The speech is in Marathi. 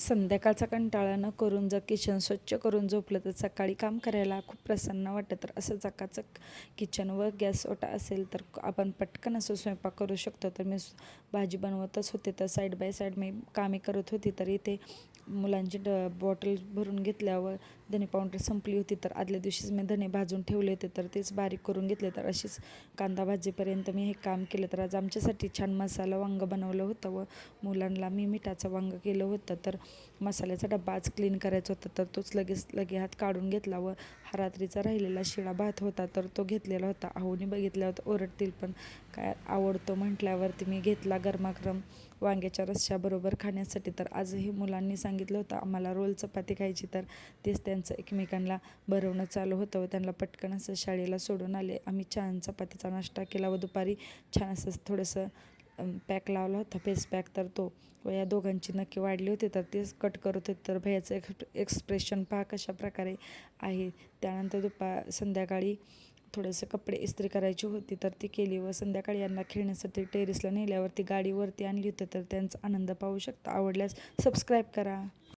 संध्याकाळचा कंटाळा न करून जर किचन स्वच्छ करून झोपलं तर सकाळी काम करायला खूप प्रसन्न वाटतं. तर असं चकाचक किचन व गॅस ओटा असेल तर आपण पटकन असं स्वयंपाक करू शकतो. तर मी भाजी बनवतच होते, तर साईड बाय साईड मी कामे करत होती. तर इथे मुलांची बॉटल भरून घेतल्यावर धने पावडर संपली होती, तर आदल्या दिवशीच मी धने भाजून ठेवले होते, तर तेच बारीक करून घेतले. तर अशीच कांदा भाजीपर्यंत मी हे काम केलं. तर आज आमच्यासाठी छान मसाला वांगं बनवलं होतं व मुलांना मी मिठाचं वांगं केलं होतं. तर मसाल्याचा डब्बा आज क्लीन करायचा होता, तर तोच लगे हात काढून घेतला व हा रात्रीचा राहिलेला शिळा भात होता, तर तो घेतलेला होता. आहोनी बघितल्यावर ओरडतील, पण काय आवडतो म्हटल्यावरती मी घेतला गरमागरम वांग्याच्या रस्स्याबरोबर खाण्यासाठी. तर आजही मुलांनी सांगितलं होतं आम्हाला रोल चपाती खायची, तर तेच त्यांचं एकमेकांना भरवणं चालू होतं व त्यांना पटकन असं शाळेला सोडून आले. आम्ही छान चपातीचा नाश्ता केला व दुपारी छान असं थोडंसं पॅक लावला होता, फेस पॅक. तर तो व या दोघांची नक्की वाढली होती, तर तेच कट करत होते. तर भैयाचं एक्सप्रेशन पहा कशा प्रकारे आहे. त्यानंतर संध्याकाळी थोडंसं कपडे इस्त्री करायची होती, तर ती केली व संध्याकाळी यांना खेळण्यासाठी टेरेसला नेल्यावरती गाडीवरती आणली होती. तर त्यांचा आनंद पाहू शकता. आवडल्यास सबस्क्राईब करा.